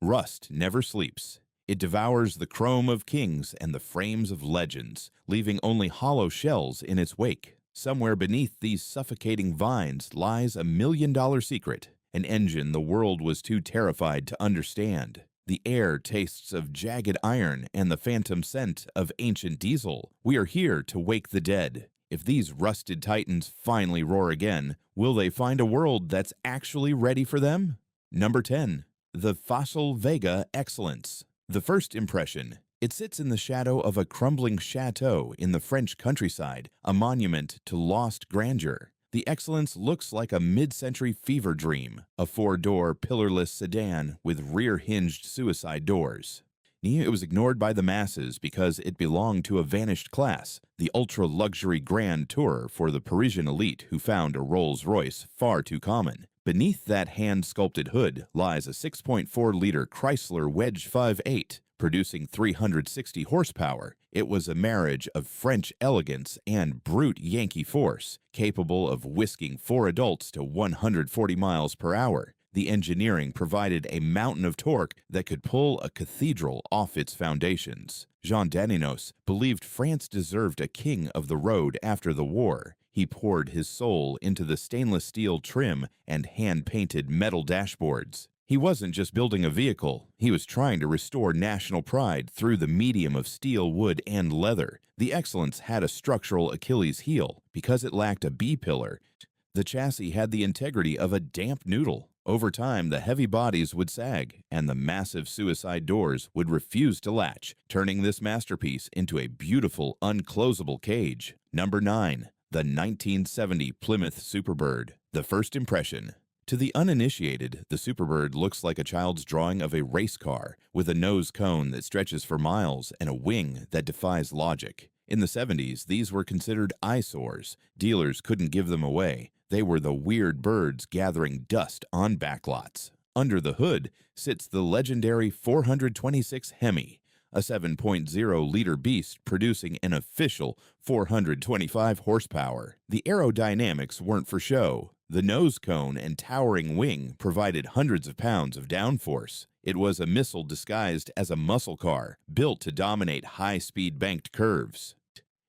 Rust never sleeps. It devours the chrome of kings and the frames of legends, leaving only hollow shells in its wake. Somewhere beneath these suffocating vines lies $1 million secret, an engine the world was too terrified to understand. The air tastes of jagged iron and the phantom scent of ancient diesel. We are here to wake the dead. If these rusted titans finally roar again, will they find a world that's actually ready for them? Number 10. The Fossil Vega Excellence. The first impression. It sits in the shadow of a crumbling chateau in the French countryside, a monument to lost grandeur. The Excellence looks like a mid-century fever dream, a four-door, pillarless sedan with rear-hinged suicide doors. It was ignored by the masses because it belonged to a vanished class, the ultra-luxury grand tourer for the Parisian elite who found a Rolls-Royce far too common. Beneath that hand-sculpted hood lies a 6.4-liter Chrysler Wedge 5.8, producing 360 horsepower. It was a marriage of French elegance and brute Yankee force, capable of whisking four adults to 140 miles per hour. The engineering provided a mountain of torque that could pull a cathedral off its foundations. Jean Daninos believed France deserved a king of the road after the war. He poured his soul into the stainless steel trim and hand-painted metal dashboards. He wasn't just building a vehicle, he was trying to restore national pride through the medium of steel, wood, and leather. The Excellence had a structural Achilles heel because it lacked a B-pillar. The chassis had the integrity of a damp noodle. Over time, the heavy bodies would sag, and the massive suicide doors would refuse to latch, turning this masterpiece into a beautiful, unclosable cage. Number 9. The 1970 Plymouth Superbird. The first impression. To the uninitiated, the Superbird looks like a child's drawing of a race car, with a nose cone that stretches for miles and a wing that defies logic. In the 70s, these were considered eyesores. Dealers couldn't give them away. They were the weird birds gathering dust on backlots. Under the hood sits the legendary 426 Hemi, a 7.0-liter beast producing an official 425 horsepower. The aerodynamics weren't for show. The nose cone and towering wing provided hundreds of pounds of downforce. It was a missile disguised as a muscle car, built to dominate high-speed banked curves.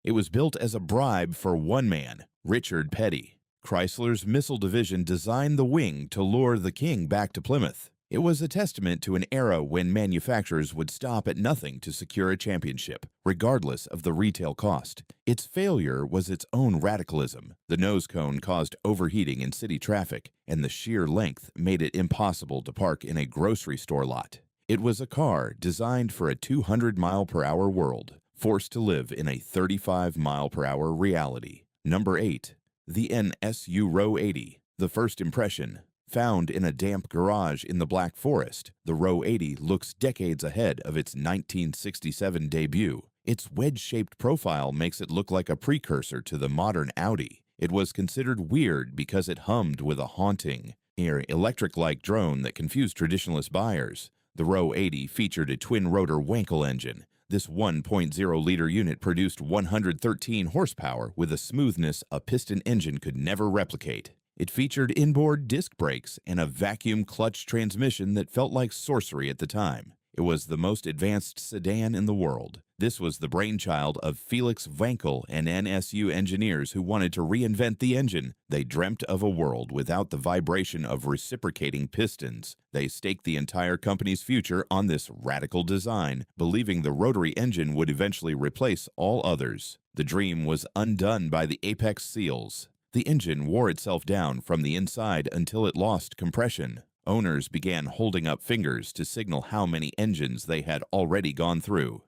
It was built as a bribe for one man, Richard Petty. Chrysler's missile division designed the wing to lure the king back to Plymouth. It was a testament to an era when manufacturers would stop at nothing to secure a championship, regardless of the retail cost. Its failure was its own radicalism. The nose cone caused overheating in city traffic, and the sheer length made it impossible to park in a grocery store lot. It was a car designed for a 200-mile-per-hour world, forced to live in a 35-mile-per-hour reality. Number 8. The NSU Row 80. The first impression. Found in a damp garage in the Black Forest, the Row 80 looks decades ahead of its 1967 debut. Its wedge-shaped profile makes it look like a precursor to the modern Audi. It was considered weird because it hummed with a haunting, electric-like drone that confused traditionalist buyers. The Row 80 featured a twin-rotor Wankel engine. This 1.0-liter unit produced 113 horsepower with a smoothness a piston engine could never replicate. It featured inboard disc brakes and a vacuum clutch transmission that felt like sorcery at the time. It was the most advanced sedan in the world. This was the brainchild of Felix Wankel and NSU engineers who wanted to reinvent the engine. They dreamt of a world without the vibration of reciprocating pistons. They staked the entire company's future on this radical design, believing the rotary engine would eventually replace all others. The dream was undone by the apex seals. The engine wore itself down from the inside until it lost compression. Owners began holding up fingers to signal how many engines they had already gone through.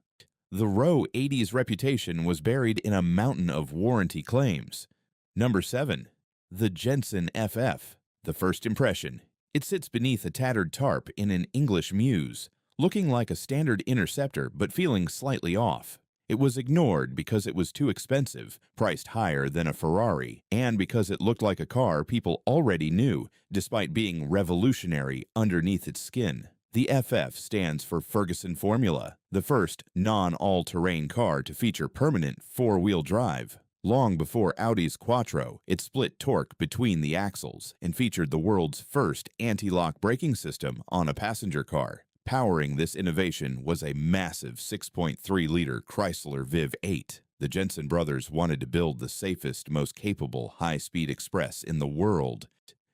The Row 80's reputation was buried in a mountain of warranty claims. Number 7. The Jensen FF. The first impression. It sits beneath a tattered tarp in an English mews, looking like a standard Interceptor but feeling slightly off. It was ignored because it was too expensive, priced higher than a Ferrari, and because it looked like a car people already knew, despite being revolutionary underneath its skin. The FF stands for Ferguson Formula, the first non-all-terrain car to feature permanent four-wheel drive. Long before Audi's Quattro, it split torque between the axles and featured the world's first anti-lock braking system on a passenger car. Powering this innovation was a massive 6.3-liter Chrysler Viv 8. The Jensen brothers wanted to build the safest, most capable high-speed express in the world.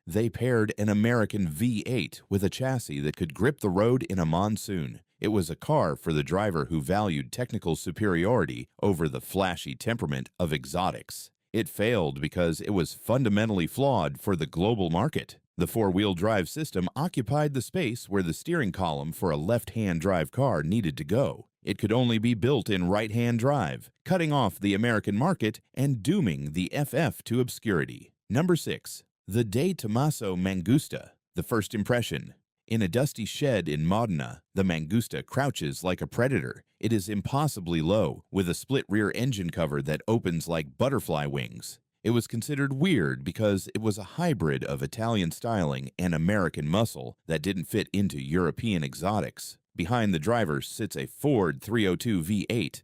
They paired an American V8 with a chassis that could grip the road in a monsoon. It was a car for the driver who valued technical superiority over the flashy temperament of exotics. It failed because it was fundamentally flawed for the global market. The four-wheel drive system occupied the space where the steering column for a left-hand drive car needed to go. It could only be built in right-hand drive, cutting off the American market and dooming the FF to obscurity. Number 6. The De Tomaso Mangusta. The first impression. In a dusty shed in Modena, the Mangusta crouches like a predator. It is impossibly low, with a split rear engine cover that opens like butterfly wings. It was considered weird because it was a hybrid of Italian styling and American muscle that didn't fit into European exotics. Behind the driver sits a Ford 302 V8,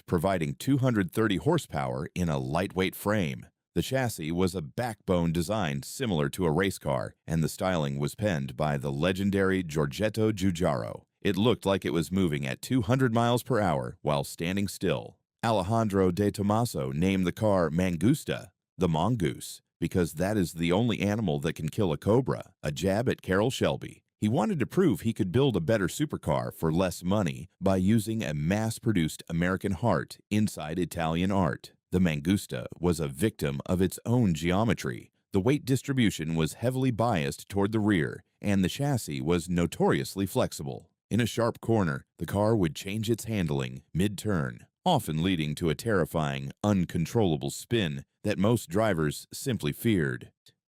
providing 230 horsepower in a lightweight frame. The chassis was a backbone design similar to a race car, and the styling was penned by the legendary Giorgetto Giugiaro. It looked like it was moving at 200 miles per hour while standing still. Alejandro De Tomaso named the car Mangusta, the mongoose, because that is the only animal that can kill a cobra, a jab at Carroll Shelby. He wanted to prove he could build a better supercar for less money by using a mass-produced American heart inside Italian art. The Mangusta was a victim of its own geometry. The weight distribution was heavily biased toward the rear, and the chassis was notoriously flexible. In a sharp corner, the car would change its handling mid-turn, often leading to a terrifying, uncontrollable spin that most drivers simply feared.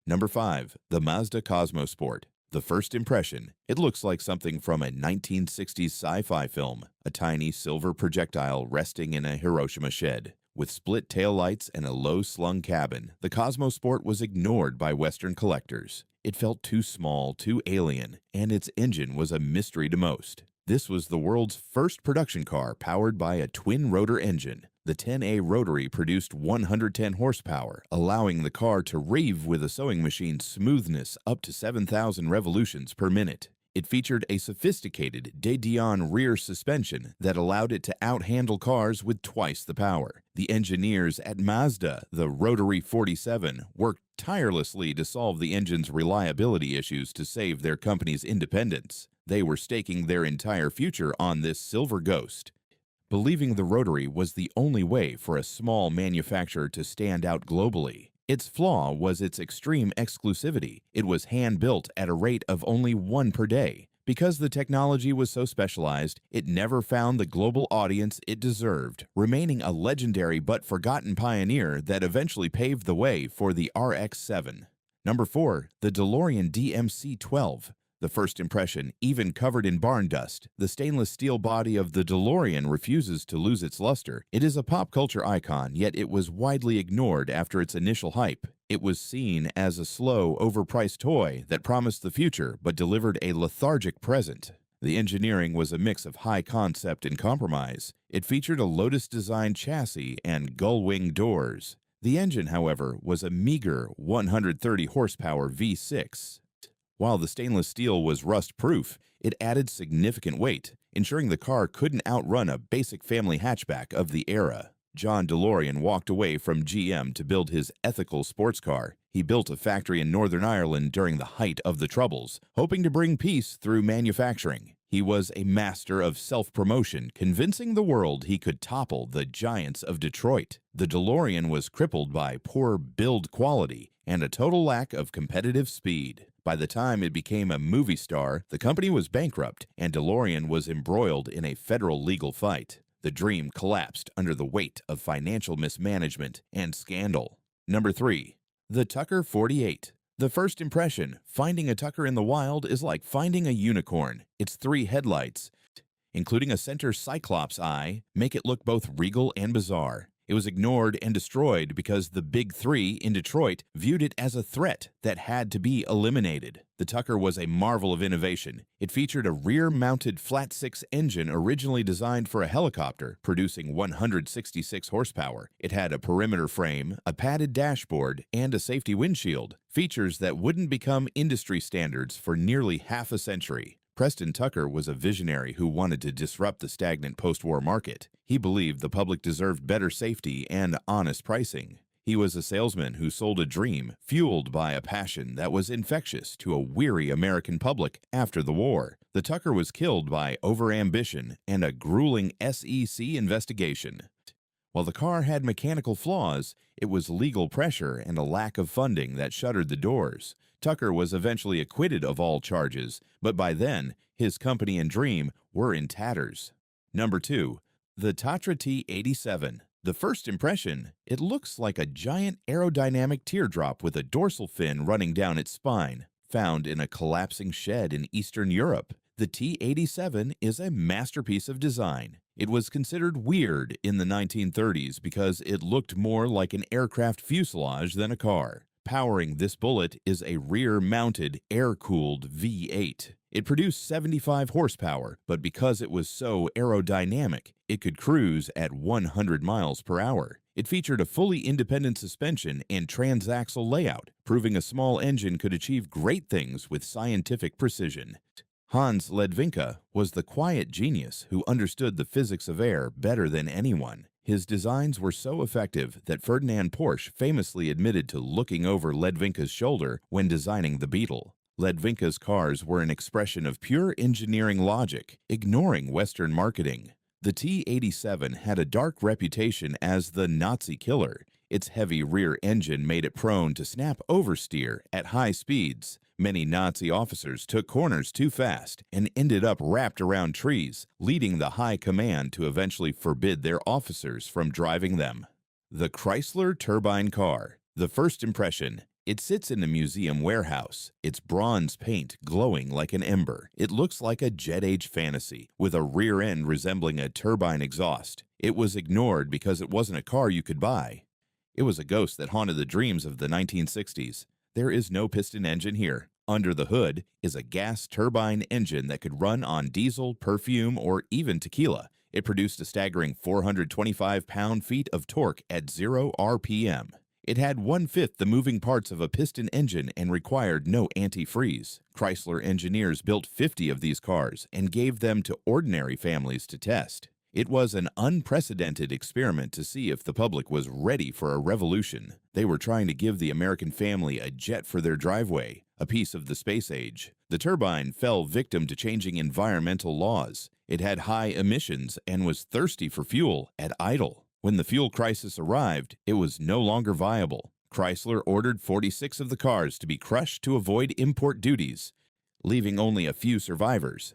Number 5. The Mazda Cosmosport. The first impression. It looks like something from a 1960s sci-fi film, a tiny silver projectile resting in a Hiroshima shed. With split taillights and a low-slung cabin, the Cosmosport was ignored by Western collectors. It felt too small, too alien, and its engine was a mystery to most. This was the world's first production car powered by a twin-rotor engine. The 10A rotary produced 110 horsepower, allowing the car to rev with a sewing machine's smoothness up to 7,000 revolutions per minute. It featured a sophisticated De Dion rear suspension that allowed it to outhandle cars with twice the power. The engineers at Mazda, the Rotary 47, worked tirelessly to solve the engine's reliability issues to save their company's independence. They were staking their entire future on this silver ghost, believing the Rotary was the only way for a small manufacturer to stand out globally. Its flaw was its extreme exclusivity. It was hand-built at a rate of only one per day. Because the technology was so specialized, it never found the global audience it deserved, remaining a legendary but forgotten pioneer that eventually paved the way for the RX-7. Number 4. The DeLorean DMC-12. The first impression, even covered in barn dust, the stainless steel body of the DeLorean refuses to lose its luster. It is a pop culture icon, yet it was widely ignored after its initial hype. It was seen as a slow, overpriced toy that promised the future but delivered a lethargic present. The engineering was a mix of high concept and compromise. It featured a Lotus-designed chassis and gull-wing doors. The engine, however, was a meager 130 horsepower V6. While the stainless steel was rust-proof, it added significant weight, ensuring the car couldn't outrun a basic family hatchback of the era. John DeLorean walked away from GM to build his ethical sports car. He built a factory in Northern Ireland during the height of the Troubles, hoping to bring peace through manufacturing. He was a master of self-promotion, convincing the world he could topple the giants of Detroit. The DeLorean was crippled by poor build quality and a total lack of competitive speed. By the time it became a movie star, the company was bankrupt, and DeLorean was embroiled in a federal legal fight. The dream collapsed under the weight of financial mismanagement and scandal. Number 3. The Tucker 48. The first impression, finding a Tucker in the wild is like finding a unicorn. Its 3 headlights, including a center Cyclops eye, make it look both regal and bizarre. It was ignored and destroyed because the Big Three in Detroit viewed it as a threat that had to be eliminated. The Tucker was a marvel of innovation. It featured a rear-mounted flat-six engine originally designed for a helicopter, producing 166 horsepower. It had a perimeter frame, a padded dashboard, and a safety windshield, features that wouldn't become industry standards for nearly half a century. Preston Tucker was a visionary who wanted to disrupt the stagnant post-war market. He believed the public deserved better safety and honest pricing. He was a salesman who sold a dream, fueled by a passion that was infectious to a weary American public after the war. The Tucker was killed by overambition and a grueling SEC investigation. While the car had mechanical flaws, it was legal pressure and a lack of funding that shuttered the doors. Tucker was eventually acquitted of all charges, but by then, his company and dream were in tatters. Number 2. The Tatra T87. The first impression, it looks like a giant aerodynamic teardrop with a dorsal fin running down its spine, found in a collapsing shed in Eastern Europe. The T87 is a masterpiece of design. It was considered weird in the 1930s because it looked more like an aircraft fuselage than a car. Powering this bullet is a rear-mounted, air-cooled V8. It produced 75 horsepower, but because it was so aerodynamic, it could cruise at 100 miles per hour. It featured a fully independent suspension and transaxle layout, proving a small engine could achieve great things with scientific precision. Hans Ledvinka was the quiet genius who understood the physics of air better than anyone. His designs were so effective that Ferdinand Porsche famously admitted to looking over Ledvinka's shoulder when designing the Beetle. Ledvinka's cars were an expression of pure engineering logic, ignoring Western marketing. The T87 had a dark reputation as the Nazi killer. Its heavy rear engine made it prone to snap oversteer at high speeds. Many Nazi officers took corners too fast and ended up wrapped around trees, leading the high command to eventually forbid their officers from driving them. The Chrysler turbine car. The first impression, it sits in a museum warehouse, its bronze paint glowing like an ember. It looks like a jet-age fantasy, with a rear end resembling a turbine exhaust. It was ignored because it wasn't a car you could buy. It was a ghost that haunted the dreams of the 1960s. There is no piston engine here. Under the hood is a gas turbine engine that could run on diesel, perfume, or even tequila. It produced a staggering 425 pound-feet of torque at 0 RPM. It had 1/5 the moving parts of a piston engine and required no antifreeze. Chrysler engineers built 50 of these cars and gave them to ordinary families to test. It was an unprecedented experiment to see if the public was ready for a revolution. They were trying to give the American family a jet for their driveway, a piece of the space age. The turbine fell victim to changing environmental laws. It had high emissions and was thirsty for fuel at idle. When the fuel crisis arrived, it was no longer viable. Chrysler ordered 46 of the cars to be crushed to avoid import duties, leaving only a few survivors.